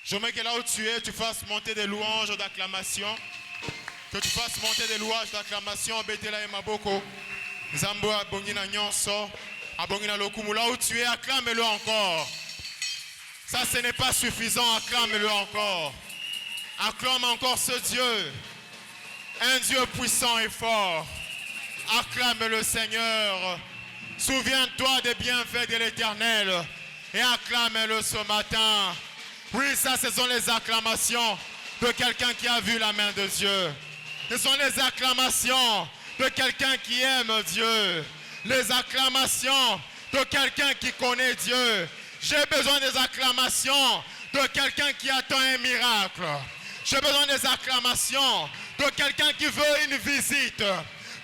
J'aimerais que là où tu es, tu fasses monter des louanges d'acclamation. Que tu fasses monter des louanges d'acclamation. Betela et Maboko. Zambo abongina nyonso. Abongina lokumu. Là où tu es, acclame-le encore. Ça, ce n'est pas suffisant. Acclame-le encore. Acclame encore ce Dieu. Un Dieu puissant et fort. Acclame le Seigneur. Souviens-toi des bienfaits de l'Éternel. Et acclame-le ce matin. Oui, ça, ce sont les acclamations de quelqu'un qui a vu la main de Dieu. Ce sont les acclamations de quelqu'un qui aime Dieu. Les acclamations de quelqu'un qui connaît Dieu. J'ai besoin des acclamations de quelqu'un qui attend un miracle. J'ai besoin des acclamations de quelqu'un qui veut une visite.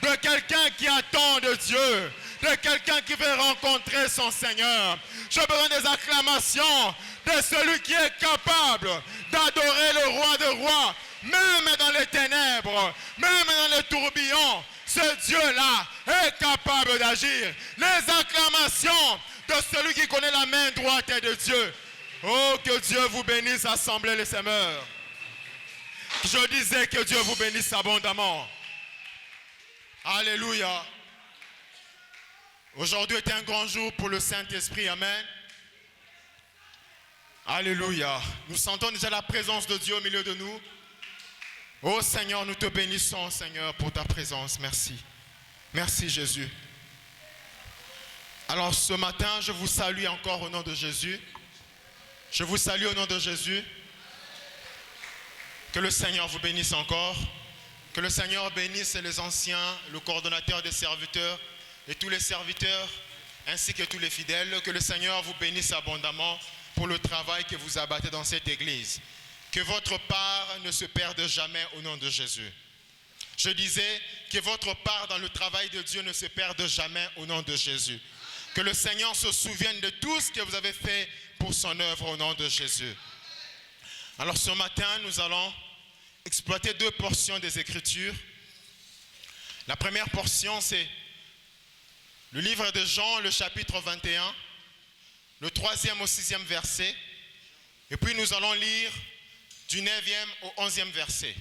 De quelqu'un qui attend de Dieu. De quelqu'un qui veut rencontrer son Seigneur. J'ai besoin des acclamations de celui qui est capable d'adorer le roi des rois, même dans les ténèbres, même dans les tourbillons. Ce Dieu-là est capable d'agir. Les acclamations de celui qui connaît la main droite de Dieu. Oh, que Dieu vous bénisse, assemblée les semeurs. Je disais que Dieu vous bénisse abondamment. Alléluia. Aujourd'hui est un grand jour pour le Saint-Esprit. Amen. Alléluia. Nous sentons déjà la présence de Dieu au milieu de nous. Oh Seigneur, nous te bénissons, Seigneur, pour ta présence. Merci. Merci Jésus. Alors ce matin, je vous salue encore au nom de Jésus. Je vous salue au nom de Jésus. Que le Seigneur vous bénisse encore. Que le Seigneur bénisse les anciens, le coordonnateur des serviteurs et tous les serviteurs, ainsi que tous les fidèles. Que le Seigneur vous bénisse abondamment pour le travail que vous abattez dans cette église. Que votre part ne se perde jamais au nom de Jésus. Je disais que votre part dans le travail de Dieu ne se perde jamais au nom de Jésus. Que le Seigneur se souvienne de tout ce que vous avez fait pour son œuvre au nom de Jésus. Alors ce matin, nous allons exploiter deux portions des Écritures. La première portion, c'est le livre de Jean, le chapitre 21, le 3e au 6e verset. Et puis nous allons lire du 9e au 11e verset.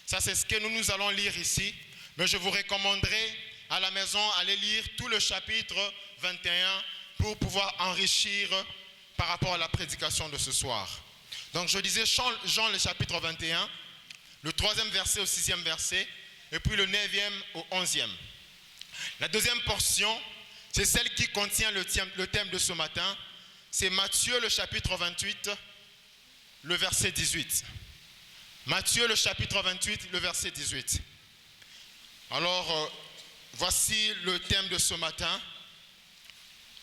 Ça, c'est ce que nous allons lire ici. Mais je vous recommanderai à la maison d'aller lire tout le chapitre 21 pour pouvoir enrichir par rapport à la prédication de ce soir. Donc je disais Jean le chapitre 21, le 3e verset au 6e verset, et puis le 9e au 11e. La deuxième portion, c'est celle qui contient le thème de ce matin. C'est Matthieu le chapitre 28, le verset 18. Matthieu le chapitre 28, le verset 18. Alors, voici le thème de ce matin.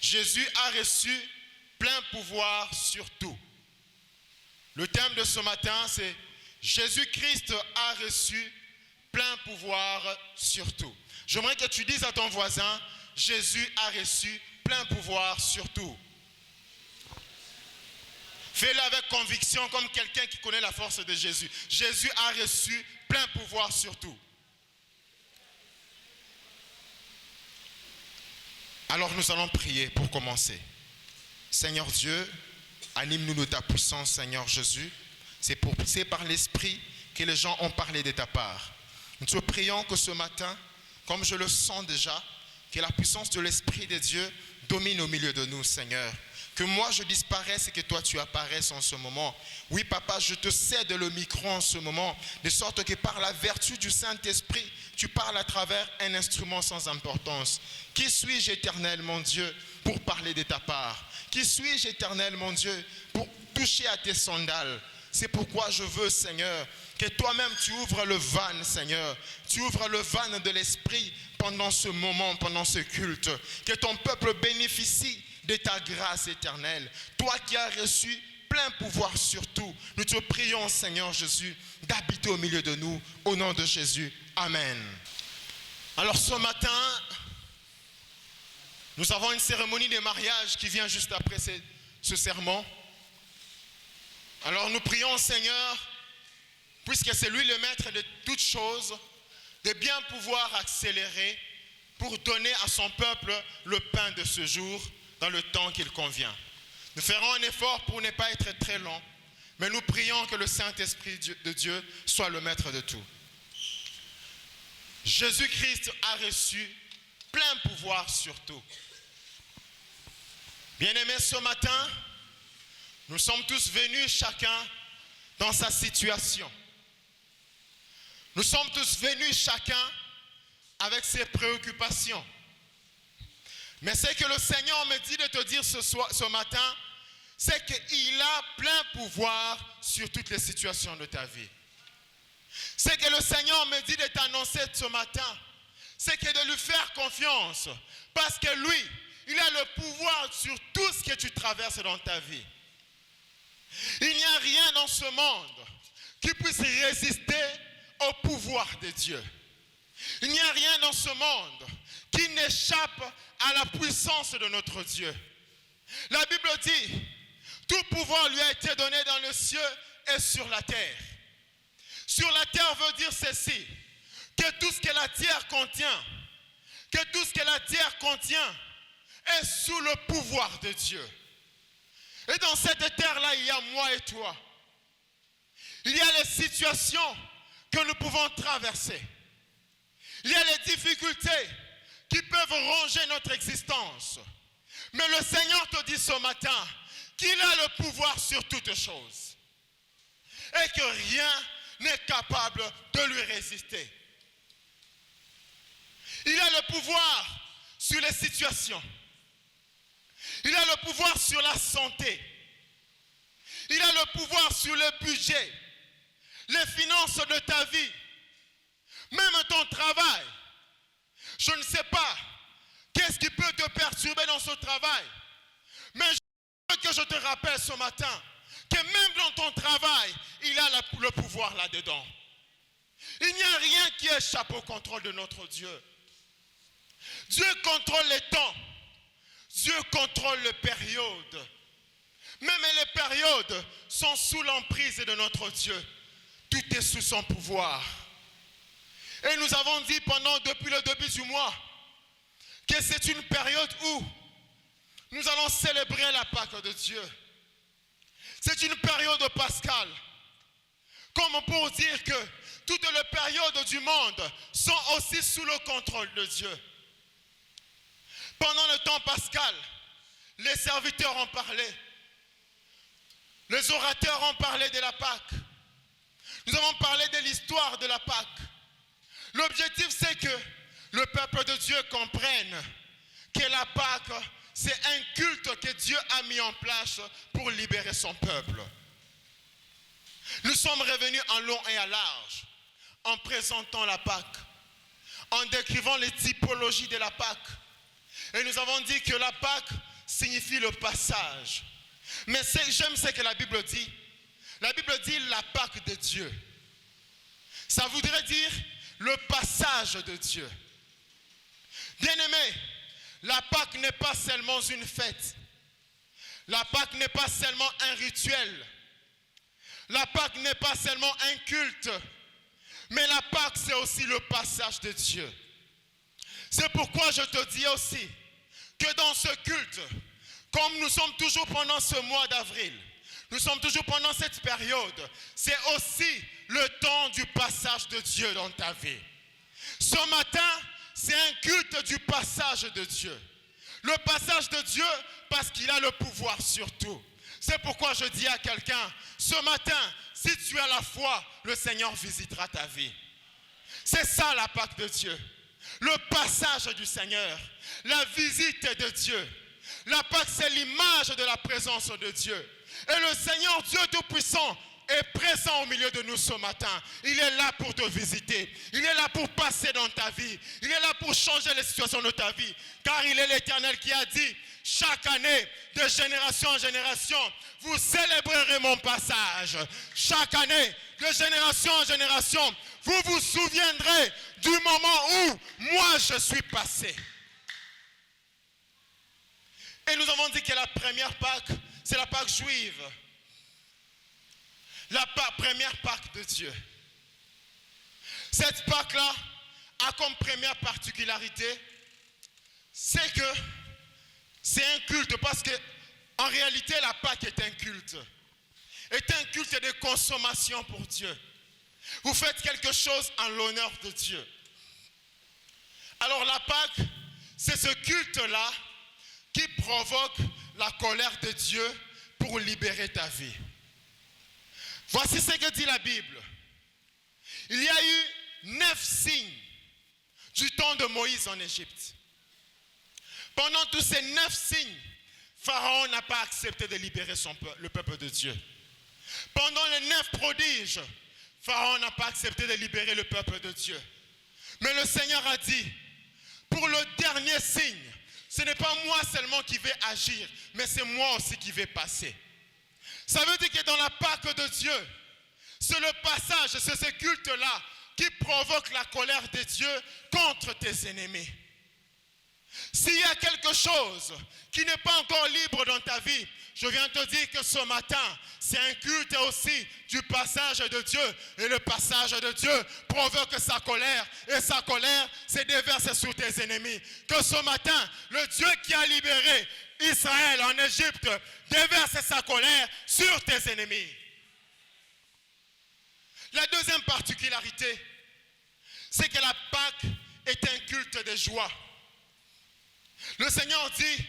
Jésus a reçu plein pouvoir sur tout. Le thème de ce matin, c'est Jésus-Christ a reçu plein pouvoir sur tout. J'aimerais que tu dises à ton voisin, Jésus a reçu plein pouvoir sur tout. Fais-le avec conviction comme quelqu'un qui connaît la force de Jésus. Jésus a reçu plein pouvoir sur tout. Alors nous allons prier pour commencer. Seigneur Dieu, anime-nous de ta puissance, Seigneur Jésus. C'est par l'Esprit que les gens ont parlé de ta part. Nous te prions que ce matin, comme je le sens déjà, que la puissance de l'Esprit de Dieu domine au milieu de nous, Seigneur. Que moi je disparaisse et que toi tu apparaisses en ce moment. Oui, Papa, je te cède le micro en ce moment, de sorte que par la vertu du Saint-Esprit, tu parles à travers un instrument sans importance. Qui suis-je, Éternel, mon Dieu, pour parler de ta part? Qui suis-je, Éternel, mon Dieu, pour toucher à tes sandales? C'est pourquoi je veux, Seigneur, que toi-même tu ouvres le van, Seigneur. Tu ouvres le van de l'Esprit pendant ce moment, pendant ce culte. Que ton peuple bénéficie de ta grâce éternelle. Toi qui as reçu plein pouvoir sur tout, nous te prions, Seigneur Jésus, d'habiter au milieu de nous, au nom de Jésus. Amen. Alors ce matin, nous avons une cérémonie de mariage qui vient juste après ce sermon. Alors nous prions, Seigneur, puisque c'est lui le maître de toutes choses, de bien pouvoir accélérer pour donner à son peuple le pain de ce jour dans le temps qu'il convient. Nous ferons un effort pour ne pas être très long, mais nous prions que le Saint-Esprit de Dieu soit le maître de tout. Jésus-Christ a reçu plein pouvoir sur tout. Bien-aimés, ce matin, nous sommes tous venus chacun dans sa situation. Nous sommes tous venus chacun avec ses préoccupations. Mais ce que le Seigneur me dit de te dire ce matin, c'est qu'il a plein pouvoir sur toutes les situations de ta vie. Ce que le Seigneur me dit de t'annoncer ce matin, c'est que de lui faire confiance, parce que lui, il a le pouvoir sur tout ce que tu traverses dans ta vie. Il n'y a rien dans ce monde qui puisse résister au pouvoir de Dieu. Il n'y a rien dans ce monde qui n'échappe à la puissance de notre Dieu. La Bible dit, tout pouvoir lui a été donné dans le ciel et sur la terre. Sur la terre veut dire ceci, que tout ce que la terre contient, est sous le pouvoir de Dieu. Et dans cette terre-là, il y a moi et toi. Il y a les situations que nous pouvons traverser. Il y a les difficultés qui peuvent ronger notre existence. Mais le Seigneur te dit ce matin qu'il a le pouvoir sur toutes choses. Et que rien n'est capable de lui résister. Il a le pouvoir sur les situations. Il a le pouvoir sur la santé. Il a le pouvoir sur le budget, les finances de ta vie, même ton travail. Je ne sais pas qu'est-ce qui peut te perturber dans ce travail, mais je veux que je te rappelle ce matin que même dans ton travail, il a le pouvoir là-dedans. Il n'y a rien qui échappe au contrôle de notre Dieu. Dieu contrôle les temps. Dieu contrôle les périodes. Même les périodes sont sous l'emprise de notre Dieu. Tout est sous son pouvoir. Et nous avons dit depuis le début du mois que c'est une période où nous allons célébrer la Pâque de Dieu. C'est une période pascale. Comme pour dire que toutes les périodes du monde sont aussi sous le contrôle de Dieu. Pendant le temps pascal, les serviteurs ont parlé. Les orateurs ont parlé de la Pâque. Nous avons parlé de l'histoire de la Pâque. L'objectif, c'est que le peuple de Dieu comprenne que la Pâque, c'est un culte que Dieu a mis en place pour libérer son peuple. Nous sommes revenus en long et en large, en présentant la Pâque, en décrivant les typologies de la Pâque. Et nous avons dit que la Pâque signifie le passage. Mais j'aime ce que la Bible dit. La Bible dit la Pâque de Dieu. Ça voudrait dire le passage de Dieu. Bien-aimés, la Pâque n'est pas seulement une fête. La Pâque n'est pas seulement un rituel. La Pâque n'est pas seulement un culte. Mais la Pâque, c'est aussi le passage de Dieu. C'est pourquoi je te dis aussi que dans ce culte, comme nous sommes toujours pendant ce mois d'avril, nous sommes toujours pendant cette période, c'est aussi le temps du passage de Dieu dans ta vie. Ce matin, c'est un culte du passage de Dieu. Le passage de Dieu parce qu'il a le pouvoir sur tout. C'est pourquoi je dis à quelqu'un, ce matin, si tu as la foi, le Seigneur visitera ta vie. C'est ça la Pâque de Dieu. Le passage du Seigneur, la visite de Dieu. La Pâque, c'est l'image de la présence de Dieu. Et le Seigneur Dieu Tout-Puissant est présent au milieu de nous ce matin. Il est là pour te visiter. Il est là pour passer dans ta vie. Il est là pour changer les situations de ta vie. Car il est l'Éternel qui a dit, chaque année, de génération en génération, vous célébrerez mon passage. Chaque année, de génération en génération, vous vous souviendrez du moment où moi je suis passé. Et nous avons dit que la première Pâque, c'est la Pâque juive. La première Pâque de Dieu. Cette Pâque-là a comme première particularité, c'est que c'est un culte parce que En réalité, la Pâque est un culte. Est un culte de consommation pour Dieu. Vous faites quelque chose en l'honneur de Dieu. Alors la Pâque, c'est ce culte-là qui provoque la colère de Dieu pour libérer ta vie. Voici ce que dit la Bible. Il y a eu 9 signes du temps de Moïse en Égypte. Pendant tous ces 9 signes, Pharaon n'a pas accepté de libérer le peuple de Dieu. Pendant les 9 prodiges, Pharaon n'a pas accepté de libérer le peuple de Dieu. Mais le Seigneur a dit, pour le dernier signe, ce n'est pas moi seulement qui vais agir, mais c'est moi aussi qui vais passer. Ça veut dire que dans la Pâque de Dieu, c'est le passage, c'est ce culte-là qui provoque la colère de Dieu contre tes ennemis. S'il y a quelque chose qui n'est pas encore libre dans ta vie, je viens te dire que ce matin, c'est un culte aussi du passage de Dieu. Et le passage de Dieu provoque sa colère. Et sa colère se déverse sur tes ennemis. Que ce matin, le Dieu qui a libéré Israël en Égypte déverse sa colère sur tes ennemis. La deuxième particularité, c'est que la Pâque est un culte de joie. Le Seigneur dit,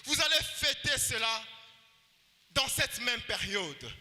vous allez fêter cela dans cette même période,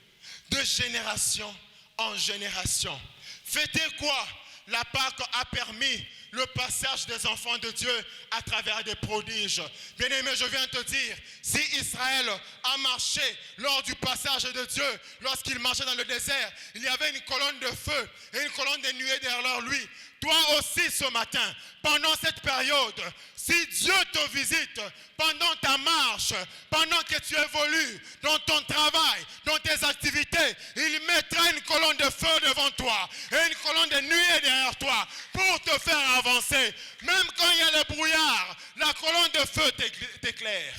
de génération en génération. Fêtez quoi? La Pâque a permis le passage des enfants de Dieu à travers des prodiges. Bien-aimé, je viens te dire, si Israël a marché lors du passage de Dieu, lorsqu'il marchait dans le désert, il y avait une colonne de feu et une colonne de nuée derrière lui. Toi aussi ce matin, pendant cette période, si Dieu te visite pendant ta marche, pendant que tu évolues dans ton travail, dans tes activités, il mettra une colonne de feu devant toi et une colonne de nuée derrière toi pour te faire avancer. Même quand il y a le brouillard, la colonne de feu t'éclaire.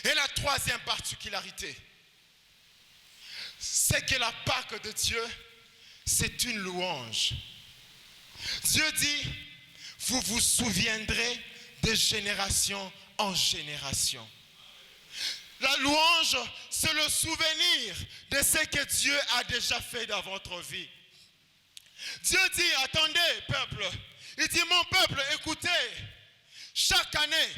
Et la troisième particularité, c'est que la Pâque de Dieu, c'est une louange. Dieu dit, vous vous souviendrez de génération en génération. La louange, c'est le souvenir de ce que Dieu a déjà fait dans votre vie. Dieu dit, attendez peuple, il dit, mon peuple, écoutez, chaque année,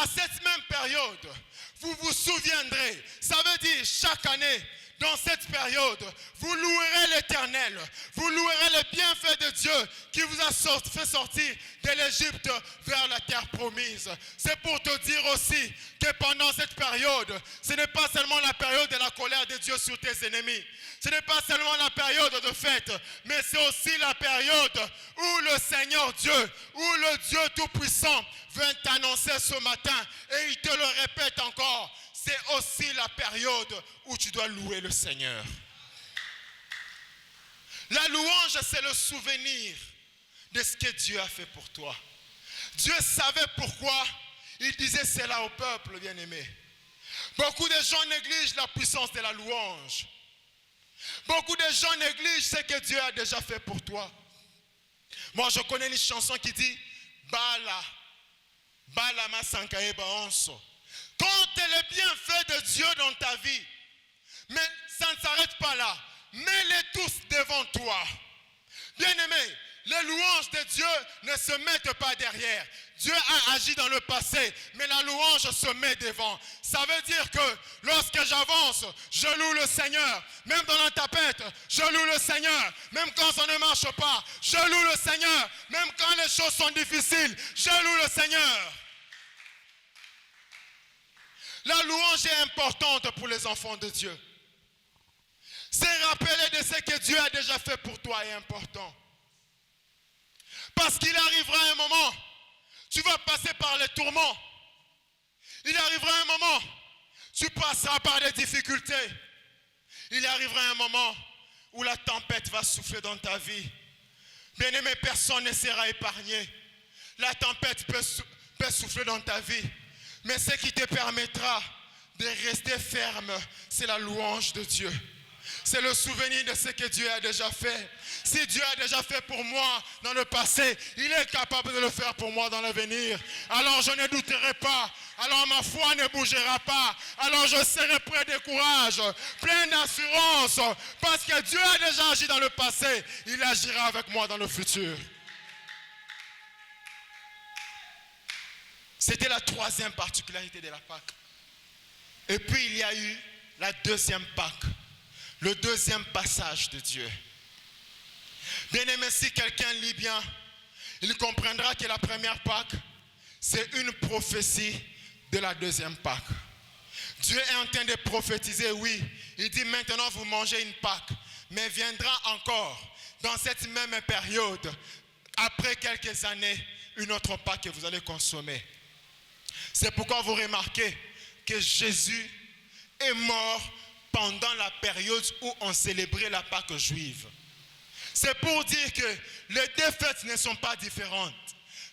à cette même période, vous vous souviendrez, ça veut dire chaque année, dans cette période, vous louerez l'Éternel, vous louerez le bienfait de Dieu qui vous a fait sortir de l'Égypte vers la terre promise. C'est pour te dire aussi que pendant cette période, ce n'est pas seulement la période de la colère de Dieu sur tes ennemis. Ce n'est pas seulement la période de fête, mais c'est aussi la période où le Seigneur Dieu, où le Dieu Tout-Puissant vient t'annoncer ce matin et il te le répète encore. C'est aussi la période où tu dois louer le Seigneur. La louange, c'est le souvenir de ce que Dieu a fait pour toi. Dieu savait pourquoi il disait cela au peuple, bien-aimé. Beaucoup de gens négligent la puissance de la louange. Beaucoup de gens négligent ce que Dieu a déjà fait pour toi. Moi, je connais une chanson qui dit Bala, Bala ma sankaye baonso. Compte les bienfaits de Dieu dans ta vie. Mais ça ne s'arrête pas là. Mets-les tous devant toi. Bien-aimé, les louanges de Dieu ne se mettent pas derrière. Dieu a agi dans le passé, mais la louange se met devant. Ça veut dire que lorsque j'avance, je loue le Seigneur. Même dans la tapette, je loue le Seigneur. Même quand ça ne marche pas, je loue le Seigneur. Même quand les choses sont difficiles, je loue le Seigneur. La louange est importante pour les enfants de Dieu. C'est rappeler de ce que Dieu a déjà fait pour toi est important. Parce qu'il arrivera un moment, tu vas passer par les tourments. Il arrivera un moment, tu passeras par des difficultés. Il arrivera un moment où la tempête va souffler dans ta vie. Bien-aimé, personne ne sera épargné. La tempête peut souffler dans ta vie. Mais ce qui te permettra de rester ferme, c'est la louange de Dieu. C'est le souvenir de ce que Dieu a déjà fait. Si Dieu a déjà fait pour moi dans le passé, il est capable de le faire pour moi dans l'avenir. Alors je ne douterai pas. alors ma foi ne bougera pas. Alors je serai plein de courage, plein d'assurance, parce que Dieu a déjà agi dans le passé. Il agira avec moi dans le futur. C'était la troisième particularité de la Pâque. Et puis il y a eu la deuxième Pâque, le deuxième passage de Dieu. Bien aimé, si quelqu'un lit bien, il comprendra que la première Pâque, c'est une prophétie de la deuxième Pâque. Dieu est en train de prophétiser, oui. Il dit maintenant vous mangez une Pâque, mais viendra encore dans cette même période, après quelques années, une autre Pâque que vous allez consommer. C'est pourquoi vous remarquez que Jésus est mort pendant la période où on célébrait la Pâque juive. C'est pour dire que les deux fêtes ne sont pas différentes.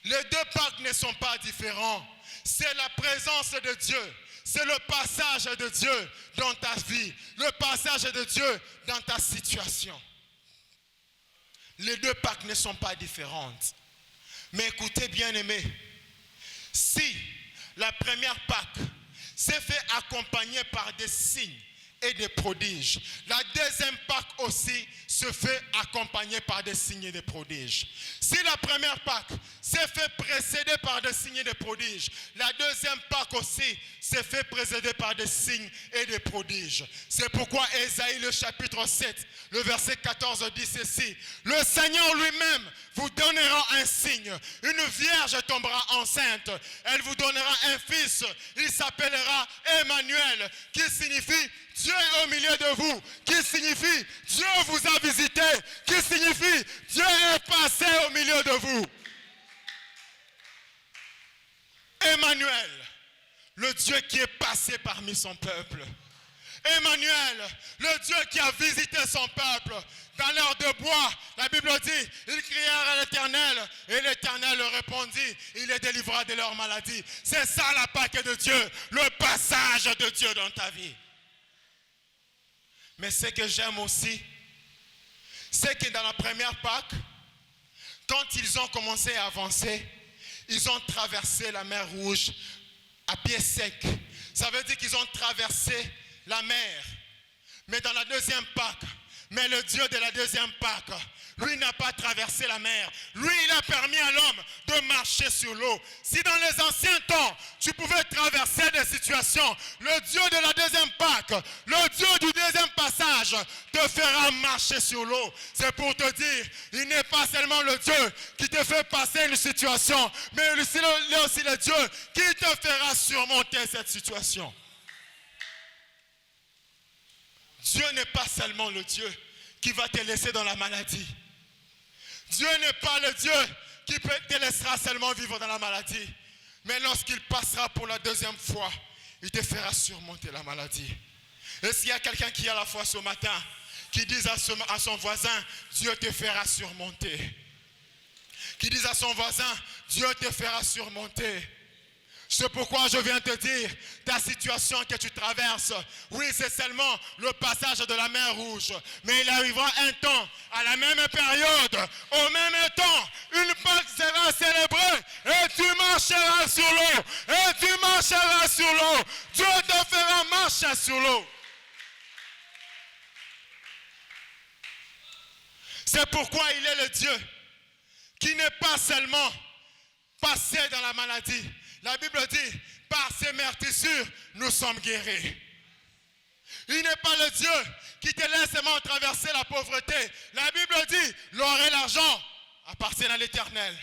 Les deux Pâques ne sont pas différents. C'est la présence de Dieu. C'est le passage de Dieu dans ta vie. Le passage de Dieu dans ta situation. Les deux Pâques ne sont pas différentes. Mais écoutez bien aimés, si la première Pâque s'est fait accompagner par des signes et des prodiges, la deuxième Pâque aussi se fait accompagner par des signes et des prodiges. Si la première Pâque s'est fait précéder par des signes et des prodiges, la deuxième Pâque aussi s'est fait précéder par des signes et des prodiges. C'est pourquoi Ésaïe le chapitre 7, le verset 14 dit ceci: le Seigneur lui-même vous donnera un signe. Une vierge tombera enceinte. Elle vous donnera un fils. Il s'appellera Emmanuel, qui signifie Dieu est au milieu de vous, qui signifie Dieu vous a visité, qui signifie Dieu est passé au milieu de vous. Emmanuel, le Dieu qui est passé parmi son peuple. Emmanuel, le Dieu qui a visité son peuple. Dans l'heure de bois, la Bible dit, ils crièrent à l'Éternel et l'Éternel leur répondit, il les délivra de leur maladie. C'est ça la Pâque de Dieu, le passage de Dieu dans ta vie. Mais ce que j'aime aussi, c'est que dans la première Pâque, quand ils ont commencé à avancer, ils ont traversé la mer Rouge à pied sec. Ça veut dire qu'ils ont traversé la mer. Mais dans la deuxième Pâque, mais le Dieu de la deuxième Pâque, lui n'a pas traversé la mer. Lui, il a permis à l'homme de marcher sur l'eau. Si dans les anciens temps, tu pouvais traverser des situations, le Dieu de la deuxième Pâque, le Dieu du deuxième passage, te fera marcher sur l'eau. C'est pour te dire, il n'est pas seulement le Dieu qui te fait passer une situation, mais il est aussi le Dieu qui te fera surmonter cette situation. Dieu n'est pas seulement le Dieu qui va te laisser dans la maladie. Dieu n'est pas le Dieu qui te laissera seulement vivre dans la maladie. Mais lorsqu'il passera pour la deuxième fois, il te fera surmonter la maladie. Est-ce qu'il y a quelqu'un qui a la foi ce matin, qui dise à son voisin, Dieu te fera surmonter. Qui dise à son voisin, Dieu te fera surmonter. C'est pourquoi je viens te dire, ta situation que tu traverses, oui, c'est seulement le passage de la mer Rouge. Mais il arrivera un temps, à la même période, au même temps, une Pâque sera célébrée et tu marcheras sur l'eau. Et tu marcheras sur l'eau. Dieu te fera marcher sur l'eau. C'est pourquoi il est le Dieu qui n'est pas seulement passé dans la maladie. La Bible dit, par ses meurtrissures, nous sommes guéris. Il n'est pas le Dieu qui te laisse seulement traverser la pauvreté. La Bible dit, l'or et l'argent appartiennent à l'Éternel.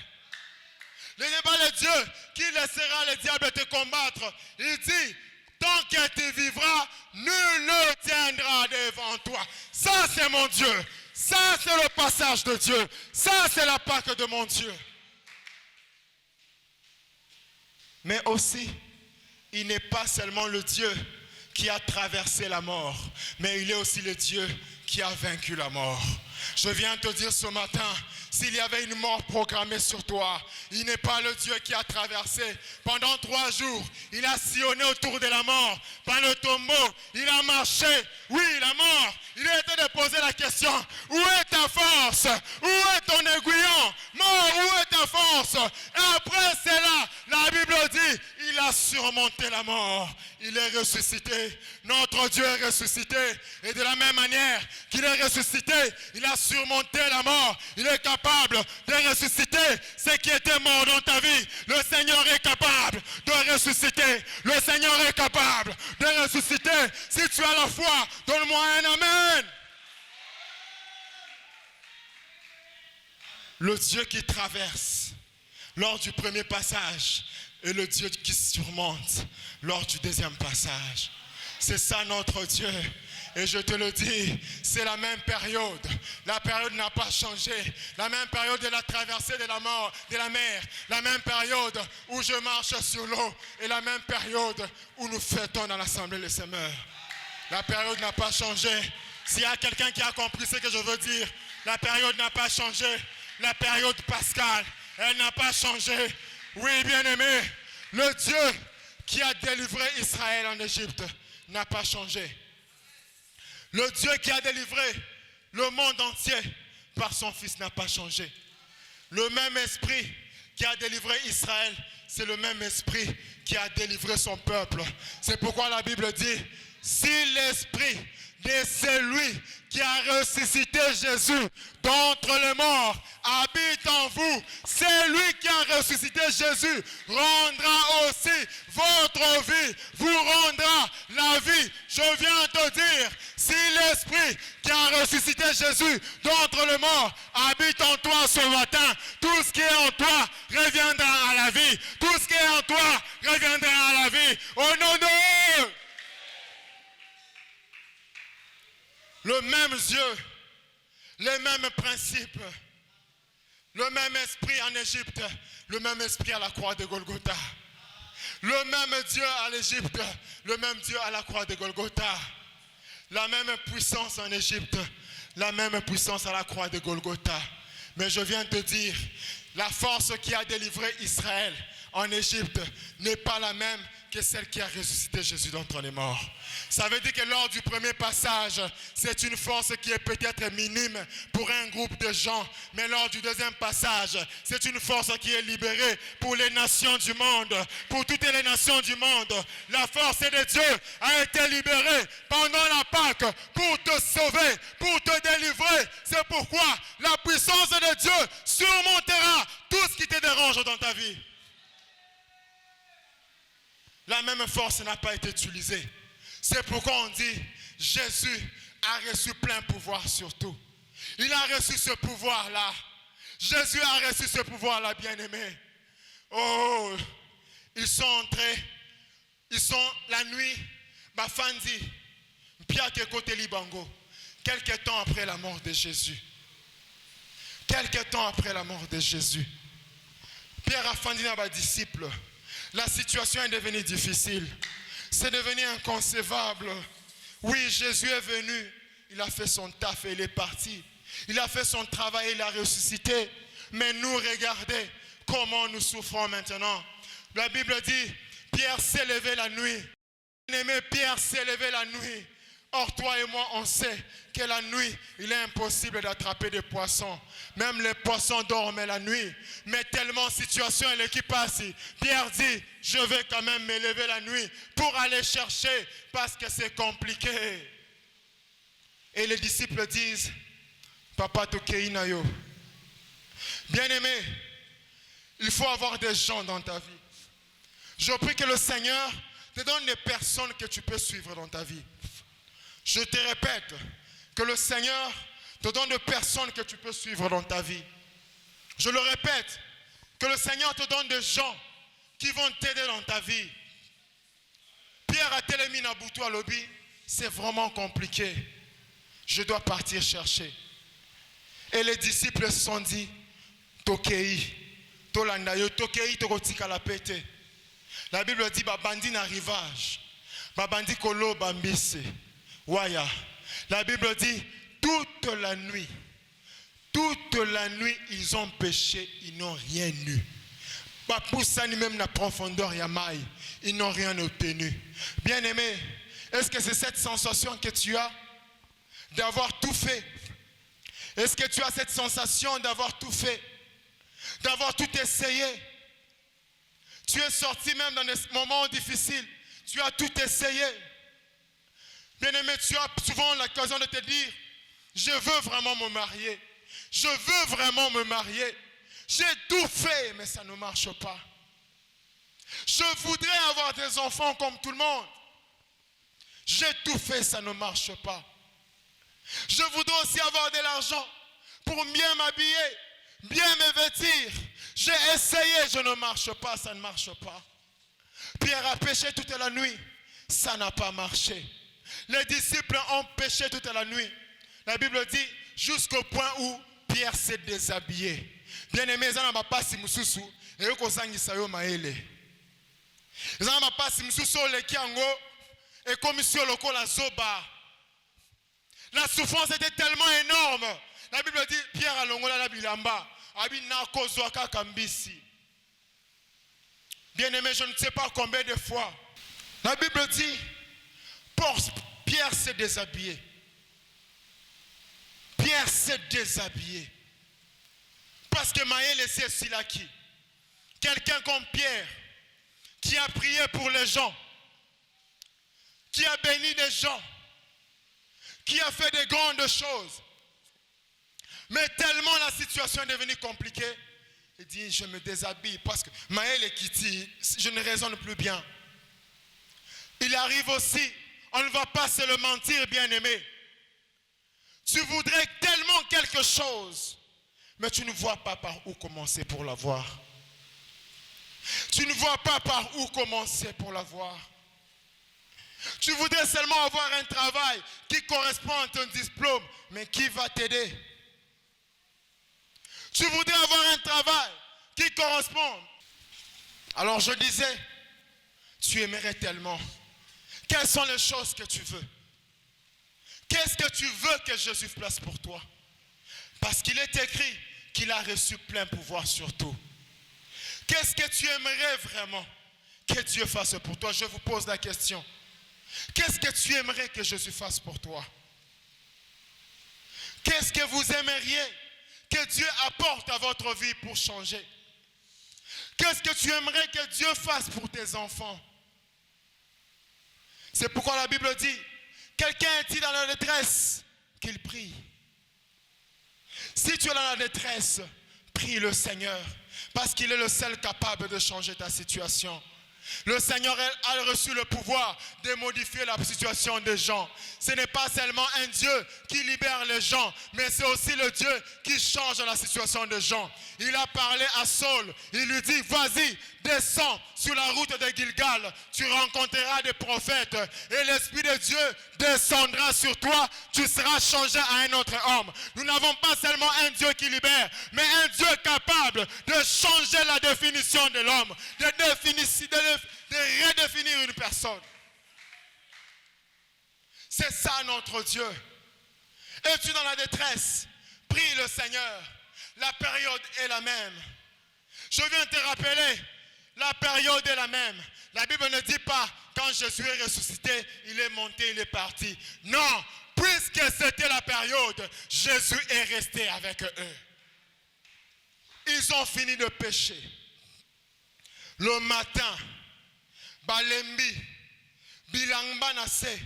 Il n'est pas le Dieu qui laissera le diable te combattre. Il dit, tant que tu vivras, nul ne tiendra devant toi. Ça, c'est mon Dieu. Ça, c'est le passage de Dieu. Ça, c'est la Pâque de mon Dieu. Mais aussi, il n'est pas seulement le Dieu qui a traversé la mort, mais il est aussi le Dieu qui a vaincu la mort. Je viens te dire ce matin, s'il y avait une mort programmée sur toi, il n'est pas le Dieu qui a traversé. Pendant 3 jours, il a sillonné autour de la mort. Par le tombeau, il a marché. Oui, la mort, il a été de poser la question, où est ta force? Où est ton aiguillon? Mort, où est ta force? Et après cela, la Bible dit, il a surmonté la mort. Il est ressuscité. Notre Dieu est ressuscité. Et de la même manière qu'il est ressuscité, il a surmonté la mort. Il est capable de ressusciter ce qui était mort dans ta vie. Le Seigneur est capable de ressusciter. Le Seigneur est capable de ressusciter. Si tu as la foi, donne-moi un amen. Le Dieu qui traverse lors du premier passage et le Dieu qui surmonte lors du deuxième passage. C'est ça notre Dieu. Et je te le dis, c'est la même période. La période n'a pas changé. La même période de la traversée de la mort, de la mer. La même période où je marche sur l'eau. Et la même période où nous fêtons dans l'Assemblée des Semeurs. La période n'a pas changé. S'il y a quelqu'un qui a compris ce que je veux dire, la période n'a pas changé. La période pascale, elle n'a pas changé. Oui, bien-aimé, le Dieu qui a délivré Israël en Égypte n'a pas changé. Le Dieu qui a délivré le monde entier par son Fils n'a pas changé. Le même esprit qui a délivré Israël, c'est le même esprit qui a délivré son peuple. C'est pourquoi la Bible dit, si l'esprit de celui qui a ressuscité Jésus d'entre les morts habite en vous, celui qui a ressuscité Jésus rendra aussi votre vie, vous rendra la vie. Je viens te dire, si l'esprit qui a ressuscité Jésus d'entre les morts habite en toi ce matin, tout ce qui est en toi reviendra à la vie. Tout ce qui est en toi reviendra à la vie. Au nom de le même Dieu, les mêmes principes, le même esprit en Égypte, le même esprit à la croix de Golgotha. Le même Dieu à l'Égypte, le même Dieu à la croix de Golgotha. La même puissance en Égypte, la même puissance à la croix de Golgotha. Mais je viens te dire, la force qui a délivré Israël en Égypte n'est pas la même que celle qui a ressuscité Jésus d'entre les morts. Ça veut dire que lors du premier passage, c'est une force qui est peut-être minime pour un groupe de gens, mais lors du deuxième passage, c'est une force qui est libérée pour les nations du monde, pour toutes les nations du monde. La force de Dieu a été libérée pendant la Pâque pour te sauver, pour te délivrer. C'est pourquoi la puissance de Dieu surmontera tout ce qui te dérange dans ta vie. La même force n'a pas été utilisée. C'est pourquoi on dit, Jésus a reçu plein pouvoir sur tout. Il a reçu ce pouvoir-là. Jésus a reçu ce pouvoir-là, bien-aimé. Oh, ils sont entrés, ils sont la nuit, Bafandi, Piake Kote Libango, quelques temps après la mort de Jésus. Quelques temps après la mort de Jésus. Pierre a fandi à disciple. La situation est devenue difficile. C'est devenu inconcevable. Oui, Jésus est venu. Il a fait son taf et il est parti. Il a fait son travail et il a ressuscité. Mais nous, regardez comment nous souffrons maintenant. La Bible dit, Pierre s'est levé la nuit. Bien-aimé, Pierre s'est levé la nuit. Or, toi et moi, on sait que la nuit, il est impossible d'attraper des poissons. Même les poissons dorment la nuit. Mais tellement situation est qui passe. Pierre dit, je vais quand même me lever la nuit pour aller chercher parce que c'est compliqué. Et les disciples disent, Papa Tokei Nayo. Bien-aimé, il faut avoir des gens dans ta vie. Je prie que le Seigneur te donne des personnes que tu peux suivre dans ta vie. Je te répète que le Seigneur te donne des personnes que tu peux suivre dans ta vie. Je le répète, que le Seigneur te donne des gens qui vont t'aider dans ta vie. Pierre a télémi na boutou à lobby, c'est vraiment compliqué. Je dois partir chercher. Et les disciples se sont dit, Tokei, Tolandayo, Tokei, Tokotika la pété. La Bible dit, Babandi n'arrivage, Babandi kolo bambisse. Waya. La Bible dit, toute la nuit, ils ont péché, ils n'ont rien eu. Papoussani même la profondeur yamaï, ils n'ont rien obtenu. Bien-aimé, est-ce que c'est cette sensation que tu as d'avoir tout fait? Est-ce que tu as cette sensation d'avoir tout fait? D'avoir tout essayé? Tu es sorti même dans des moments difficiles. Tu as tout essayé. Bien-aimé, tu as souvent l'occasion de te dire, je veux vraiment me marier. Je veux vraiment me marier. J'ai tout fait, mais ça ne marche pas. Je voudrais avoir des enfants comme tout le monde. J'ai tout fait, ça ne marche pas. Je voudrais aussi avoir de l'argent pour bien m'habiller, bien me vêtir. J'ai essayé, je ne marche pas, ça ne marche pas. Pierre a péché toute la nuit, ça n'a pas marché. Les disciples ont péché toute la nuit. La Bible dit jusqu'au point où Pierre s'est déshabillé. Bien-aimé, ça n'a pas si mususu et yo kozangisa yo maele. Ça n'a pas si mususu le kiango et commission lokola zoba. La souffrance était tellement énorme. La Bible dit Pierre a longola la bilamba, abi na kozwa kaka mbisi. Bien-aimé, je ne sais pas combien de fois. La Bible dit Pierre s'est déshabillé. Pierre s'est déshabillé. Parce que Maël est Silaki. Quelqu'un comme Pierre, qui a prié pour les gens, qui a béni des gens, qui a fait de grandes choses. Mais tellement la situation est devenue compliquée, il dit, je me déshabille parce que Maël est quitté, je ne raisonne plus bien. Il arrive aussi, on ne va pas se le mentir, bien-aimé. Tu voudrais tellement quelque chose, mais tu ne vois pas par où commencer pour l'avoir. Tu ne vois pas par où commencer pour l'avoir. Tu voudrais seulement avoir un travail qui correspond à ton diplôme, mais qui va t'aider? Tu voudrais avoir un travail qui correspond. Alors je disais, tu aimerais tellement. Quelles sont les choses que tu veux? Qu'est-ce que tu veux que Jésus place pour toi? Parce qu'il est écrit qu'il a reçu plein pouvoir sur tout. Qu'est-ce que tu aimerais vraiment que Dieu fasse pour toi? Je vous pose la question. Qu'est-ce que tu aimerais que Jésus fasse pour toi? Qu'est-ce que vous aimeriez que Dieu apporte à votre vie pour changer? Qu'est-ce que tu aimerais que Dieu fasse pour tes enfants? C'est pourquoi la Bible dit, quelqu'un est-il dans la détresse, qu'il prie. Si tu es dans la détresse, prie le Seigneur, parce qu'il est le seul capable de changer ta situation. Le Seigneur a reçu le pouvoir de modifier la situation des gens. Ce n'est pas seulement un Dieu qui libère les gens, mais c'est aussi le Dieu qui change la situation des gens. Il a parlé à Saul, il lui dit, vas-y, descends sur la route de Gilgal, tu rencontreras des prophètes et l'Esprit de Dieu descendra sur toi, tu seras changé à un autre homme. Nous n'avons pas seulement un Dieu qui libère, mais un Dieu capable de changer la définition de l'homme, de redéfinir une personne. C'est ça notre Dieu. Es-tu dans la détresse? Prie le Seigneur. La période est la même. Je viens te rappeler, la période est la même. La Bible ne dit pas, quand Jésus est ressuscité, il est monté, il est parti. Non, puisque c'était la période, Jésus est resté avec eux. Ils ont fini de pécher. Le matin, Balembi, Bilangbanase,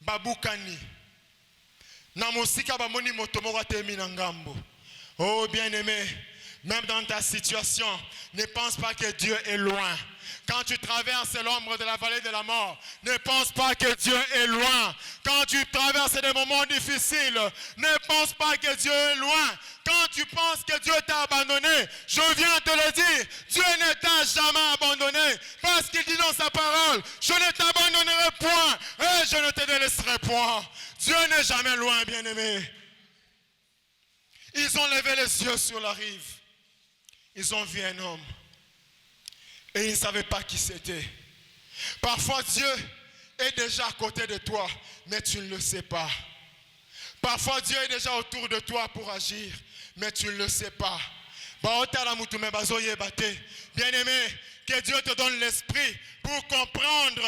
Babukani, Namosika Bamoni Motomora Teminangambo. Oh bien-aimé, même dans ta situation, ne pense pas que Dieu est loin. Quand tu traverses l'ombre de la vallée de la mort, ne pense pas que Dieu est loin. Quand tu traverses des moments difficiles, ne pense pas que Dieu est loin. Quand tu penses que Dieu t'a abandonné, je viens te le dire, Dieu ne t'a jamais abandonné. Parce qu'il dit dans sa parole, je ne t'abandonnerai point et je ne te délaisserai point. Dieu n'est jamais loin, bien-aimé. Ils ont levé les yeux sur la rive. Ils ont vu un homme. Et ils ne savaient pas qui c'était. Parfois Dieu est déjà à côté de toi, mais tu ne le sais pas. Parfois Dieu est déjà autour de toi pour agir, mais tu ne le sais pas. Bien-aimé, que Dieu te donne l'esprit pour comprendre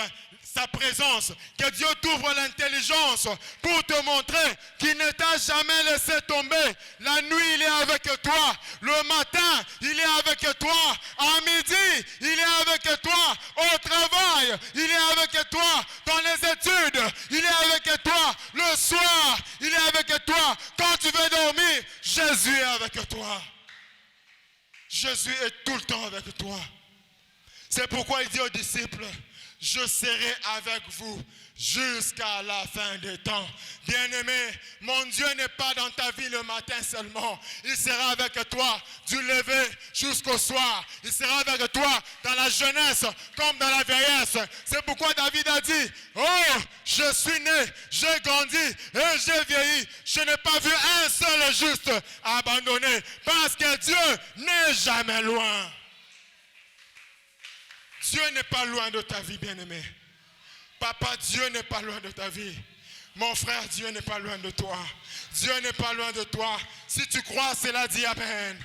sa présence. Que Dieu t'ouvre l'intelligence pour te montrer qu'il ne t'a jamais laissé tomber. La nuit, il est avec toi. Le matin, il est avec avec toi. À midi, il est avec toi. Au travail, il est avec toi. Dans les études, il est avec toi. Le soir, il est avec toi. Quand tu veux dormir, Jésus est avec toi. Jésus est tout le temps avec toi. C'est pourquoi il dit aux disciples, je serai avec vous jusqu'à la fin des temps. Bien-aimé, mon Dieu n'est pas dans ta vie le matin seulement. Il sera avec toi du lever jusqu'au soir. Il sera avec toi dans la jeunesse comme dans la vieillesse. C'est pourquoi David a dit, oh, je suis né, j'ai grandi et j'ai vieilli. Je n'ai pas vu un seul juste abandonné parce que Dieu n'est jamais loin. Dieu n'est pas loin de ta vie, bien-aimé. Papa, Dieu n'est pas loin de ta vie. Mon frère, Dieu n'est pas loin de toi. Dieu n'est pas loin de toi. Si tu crois, cela dit Amen.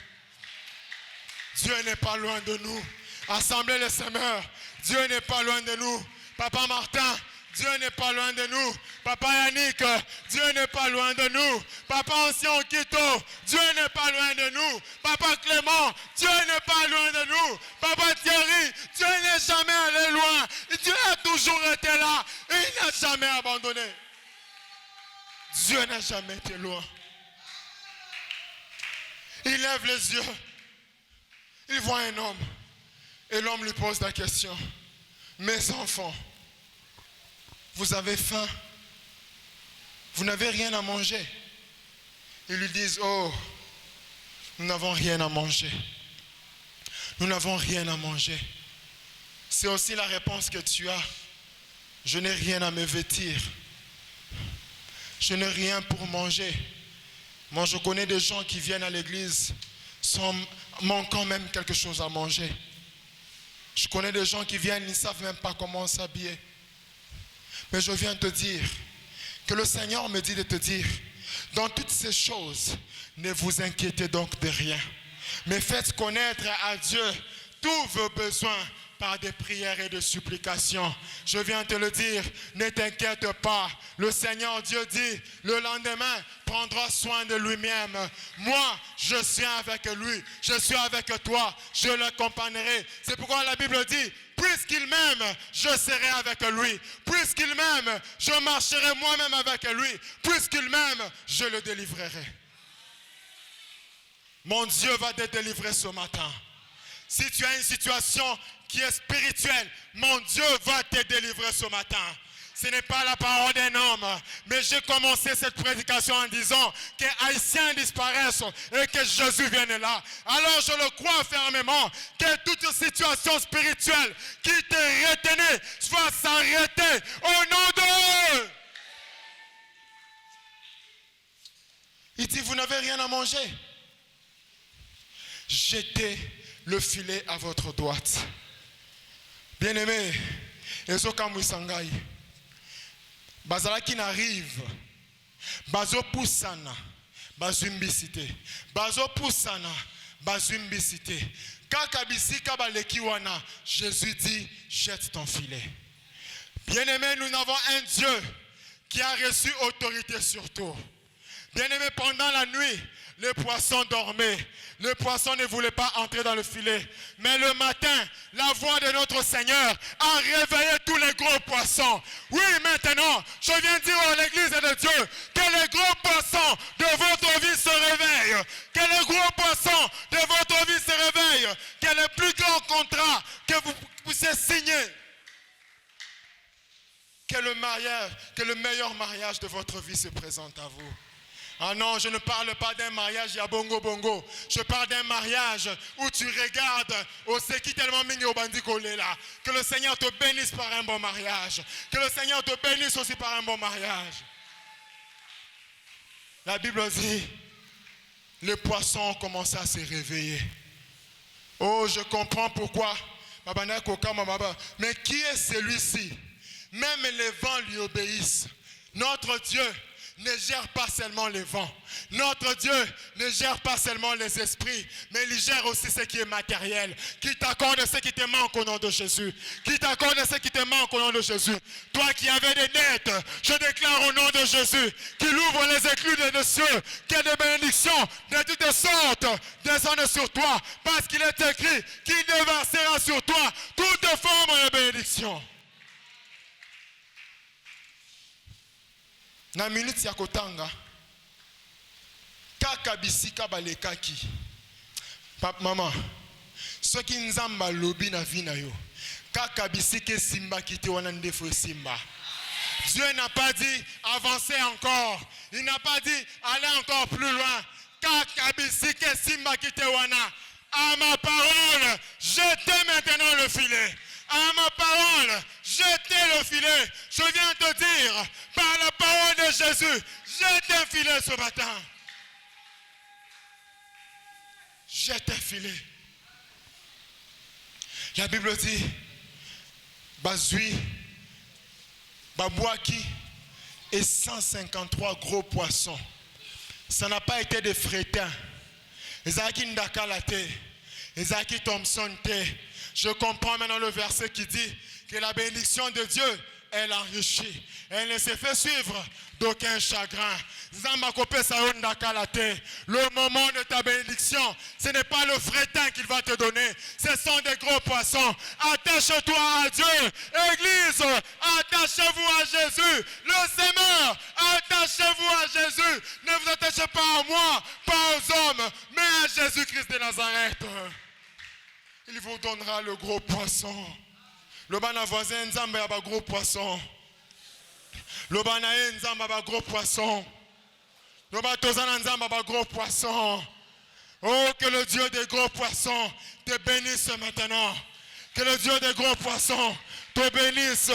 Dieu n'est pas loin de nous. Assemblée les semeurs, Dieu n'est pas loin de nous. Papa Martin, Dieu n'est pas loin de nous. Papa Yannick, Dieu n'est pas loin de nous. Papa Ancien Okito, Dieu n'est pas loin de nous. Papa Clément, Dieu n'est pas loin de nous. Papa Thierry, Dieu n'est jamais allé loin. Dieu a toujours été là et il n'a jamais abandonné. Dieu n'a jamais été loin. Il lève les yeux. Il voit un homme. Et l'homme lui pose la question. Mes enfants, vous avez faim? Vous n'avez rien à manger? Ils lui disent, oh, nous n'avons rien à manger. Nous n'avons rien à manger. C'est aussi la réponse que tu as. Je n'ai rien à me vêtir. Je n'ai rien pour manger. Moi, je connais des gens qui viennent à l'église sans manquant même quelque chose à manger. Je connais des gens qui viennent, ils ne savent même pas comment s'habiller. Mais je viens te dire que le Seigneur me dit de te dire, dans toutes ces choses, ne vous inquiétez donc de rien, mais faites connaître à Dieu tous vos besoins par des prières et des supplications. Je viens te le dire, ne t'inquiète pas. Le Seigneur Dieu dit, le lendemain prendra soin de lui-même. Moi, je suis avec lui, je suis avec toi, je l'accompagnerai. C'est pourquoi la Bible dit, puisqu'il m'aime, je serai avec lui. Puisqu'il m'aime, je marcherai moi-même avec lui. Puisqu'il m'aime, je le délivrerai. Mon Dieu va te délivrer ce matin. Si tu as une situation qui est spirituelle, mon Dieu va te délivrer ce matin. Ce n'est pas la parole d'un homme, mais j'ai commencé cette prédication en disant que les Haïtiens disparaissent et que Jésus vienne là. Alors je le crois fermement que toute situation spirituelle qui te retenait va s'arrêter au nom de eux. Il dit, vous n'avez rien à manger. Jetez le filet à votre droite. Bien-aimé, ezokamwi sangai. Bazala qui n'arrive, bazo poussana, bazumbisite, bazo poussana, bazumbisite. Kakabisika balekiwana, Jésus dit, jette ton filet. Bien-aimé, nous avons un Dieu qui a reçu autorité sur tout. Bien-aimé, pendant la nuit, les poissons dormaient. Le poisson ne voulait pas entrer dans le filet. Mais le matin, la voix de notre Seigneur a réveillé tous les gros poissons. Oui, maintenant, je viens dire à l'église de Dieu que les gros poissons de votre vie se réveillent. Que les gros poissons de votre vie se réveillent. Que le plus grand contrat que vous puissiez signer. Que le meilleur mariage de votre vie se présente à vous. Ah non, je ne parle pas d'un mariage à bongo bongo. Je parle d'un mariage où tu regardes au seki tellement migné au bandi collé là. Que le Seigneur te bénisse par un bon mariage. Que le Seigneur te bénisse aussi par un bon mariage. La Bible dit, les poissons ont commencé à se réveiller. Oh, je comprends pourquoi. Mais qui est celui-ci? Même les vents lui obéissent. Notre Dieu ne gère pas seulement les vents. Notre Dieu ne gère pas seulement les esprits, mais il gère aussi ce qui est matériel. Qui t'accorde ce qui te manque au nom de Jésus. Qui t'accorde ce qui te manque au nom de Jésus. Toi qui avais des dettes, je déclare au nom de Jésus qu'il ouvre les écluses des cieux, qu'il y ait des bénédictions de toutes sortes descendent sur toi, parce qu'il est écrit qu'il déversera sur toi toute forme de bénédiction. Na minute ya kotanga kaka bisika balekaki papa mama soki nzamba lobi na vie na yo kaka bisika simba kiti wana ndefo simba. Dieu n'a pas dit avancer encore, il n'a pas dit aller encore plus loin. Kaka bisika simba kiti wana. À ma parole, jetez maintenant le filet. À ma parole, jetez le filet. Je viens te dire, par la parole de Jésus, jetez un filet ce matin. Jetez un filet. La Bible dit, Bazui, Babouaki et 153 gros poissons. Ça n'a pas été des frétins. Ezaki Ndakalate, Ezaki Thompson T. Je comprends maintenant le verset qui dit que la bénédiction de Dieu, elle enrichit. Elle ne se fait suivre d'aucun chagrin. Le moment de ta bénédiction, ce n'est pas le frétin qu'il va te donner. Ce sont des gros poissons. Attache-toi à Dieu. Église, attachez-vous à Jésus. Le Seigneur, attachez-vous à Jésus. Ne vous attachez pas à moi, pas aux hommes, mais à Jésus-Christ de Nazareth. Il vous donnera le gros poisson. Le bana voisin Nzambe a un gros poisson. Le bana Nzambe a un gros poisson. Le bana Tozana Nzambe a un gros poisson. Oh, que le Dieu des gros poissons te bénisse maintenant. Que le Dieu des gros poissons te bénisse.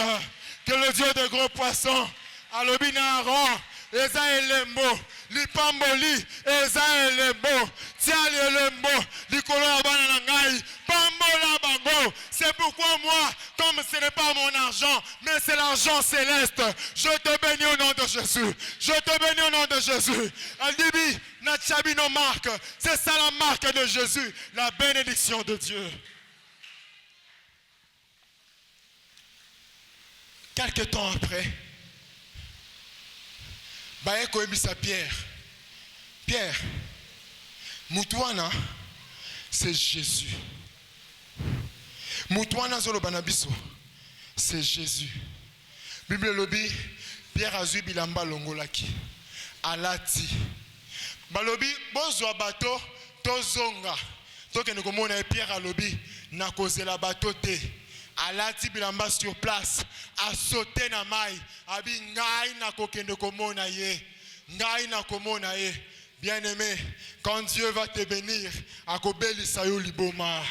Que le Dieu des gros poissons, Alobina Aaron, Eza Elembo, Lipamboli, Eza Elembo, Tiali Elembo, Likolo Abana Nangai, Pambola Bango. C'est pourquoi moi, comme ce n'est pas mon argent, mais c'est l'argent céleste, je te bénis au nom de Jésus. Je te bénis au nom de Jésus. Aldibi, Natchabino marque, c'est ça la marque de Jésus, la bénédiction de Dieu. Quelques temps après, Baeko ebisa Pierre. Pierre, Moutouana, c'est Jésus. Moutouana zolo banabiso, c'est Jésus. Bible lobi, Pierre azui bilamba longolaki. Alati. Balobi, bozwa bato, tozonga. Toke nekomona Pierre alobi, na kozela bato te. Alati bilamba sur place, a sauté na mai, abi ngai na kokende komona ye, ngai na komona ye. Bien-aimé, quand Dieu va te bénir, a kobelisa yo liboma.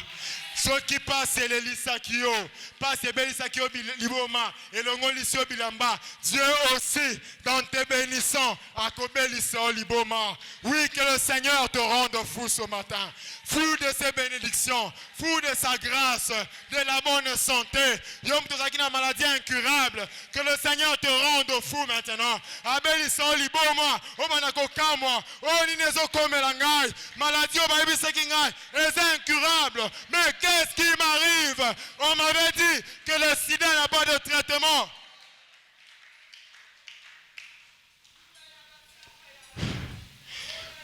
Ceux qui passent les lisakio, passent les lisakio liboma, et le ngolisio bilamba. Dieu aussi, dans tes bénissants, a kobelisa liboma. Oui, que le Seigneur te rende fou ce matin. Fou de ses bénédictions, fou de sa grâce, de la bonne santé. Yom tozaki na maladie incurable. Que le Seigneur te rende fou maintenant. Abelisa liboma, o manako kamwa, o ninezo komelangai, maladie o baibiseki ngai, est incurable. Mais qu'est-ce qui m'arrive? On m'avait dit que le sida n'a pas de traitement.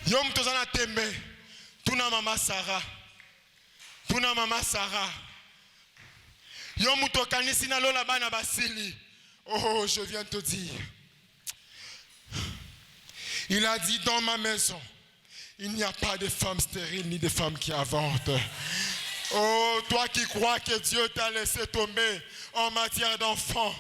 Yom tozana tembe. Tuna mama Sarah. Tuna mama Sarah. Yom mutokanisi na lola bana basili. Oh, je viens te dire. Il a dit dans ma maison, il n'y a pas de femmes stériles ni de femmes qui avortent. Oh, toi qui crois que Dieu t'a laissé tomber en matière d'enfants,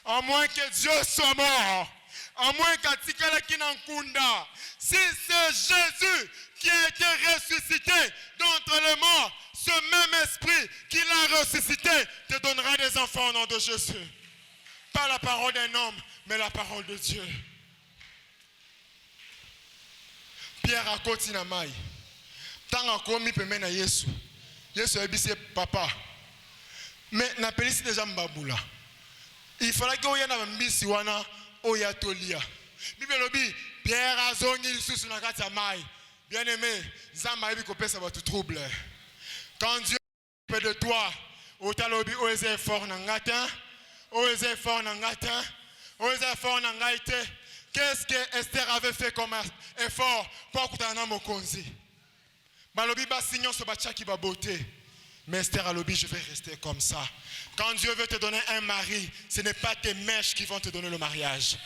à moins que Dieu soit mort, à moins qu'Atikala Kinankunda, si c'est Jésus qui a été ressuscité d'entre les morts, ce même esprit qui l'a ressuscité te donnera des enfants au nom de Jésus. Pas la parole d'un homme, mais la parole de Dieu. Pierre a continué à maï. Tant a commis pemé na Yesu. Yesu a dit papa. Mais na pelisi déjà mbaboula. Il fallait que oya na mbisi wana oya tolia. Bible lobi Pierre azongi lisusu na kati ya mai. Bien-aimé, Nzamba yebi kopesa batu trouble. Quand Dieu fait de toi, otalobi oeze fort na ngata, oeze fort na ngata, oeze fort na ngaite. Qu'est-ce que Esther avait fait comme effort pour kutana mokonzi? Balobi basignon so bachaki ba beauté. Mais Esther alobi, je vais rester comme ça. Quand Dieu veut te donner un mari, ce n'est pas tes mèches qui vont te donner le mariage.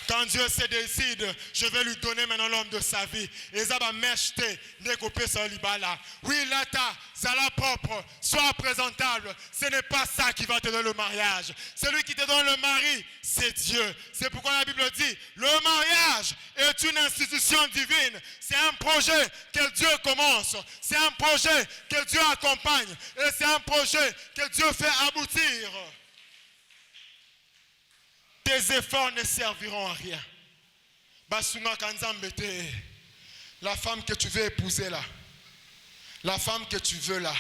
Quand Dieu se décide, je vais lui donner maintenant l'homme de sa vie. Et ça va m'acheter, découper son libala. Oui, lata, zala propre, sois présentable. Ce n'est pas ça qui va te donner le mariage. Celui qui te donne le mari, c'est Dieu. C'est pourquoi la Bible dit, le mariage est une institution divine. C'est un projet que Dieu commence. C'est un projet que Dieu accompagne. Et c'est un projet que Dieu fait aboutir. Tes efforts ne serviront à rien. La femme que tu veux épouser là, la femme que tu veux là,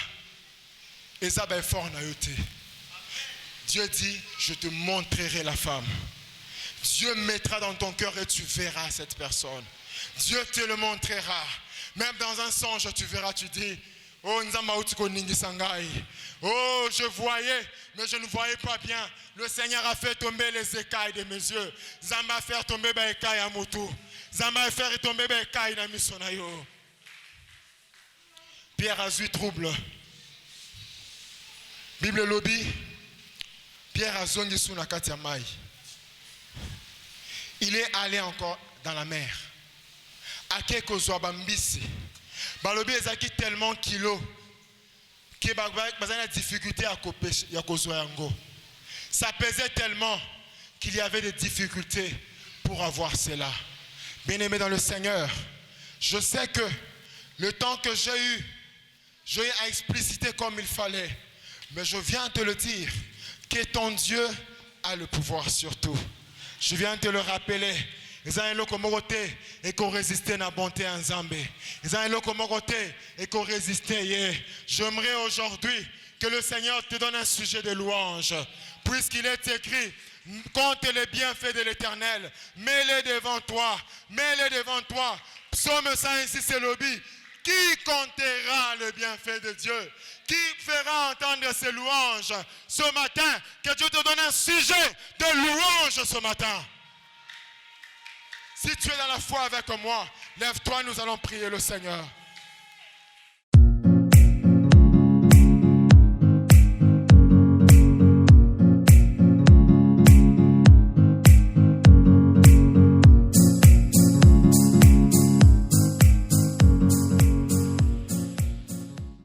Dieu dit, je te montrerai la femme. Dieu mettra dans ton cœur et tu verras cette personne. Dieu te le montrera. Même dans un songe, tu verras, tu dis, oh, oh, je voyais, mais je ne voyais pas bien. Le Seigneur a fait tomber les écailles de mes yeux. Zamba a fait tomber les écailles à moto. Zamba a fait tomber les écailles à missionario. Pierre a eu trouble. Bible lobby. Pierre a zongi sous la katiamai. Il est allé encore dans la mer. À quelques bambisi. Balobi ezaki tellement kilo que bazana difficulté à couper yango. Ça pesait tellement qu'il y avait des difficultés pour avoir cela. Bien-aimé dans le Seigneur, je sais que le temps que j'ai eu à expliciter comme il fallait, mais je viens te le dire que ton Dieu a le pouvoir sur tout. Je viens te le rappeler. Ils ont un lot comme côté et qu'on résistait à la bonté en Zambé. Ils ont un lot comme côté et qu'on résistait. J'aimerais aujourd'hui que le Seigneur te donne un sujet de louange. Puisqu'il est écrit, compte les bienfaits de l'Éternel. Mets-les devant toi. Mets-les devant toi. Psaume 106, c'est lobby. Qui comptera le bienfait de Dieu? Qui fera entendre ses louanges ce matin? Que Dieu te donne un sujet de louange ce matin. Si tu es dans la foi avec moi, lève-toi, nous allons prier le Seigneur.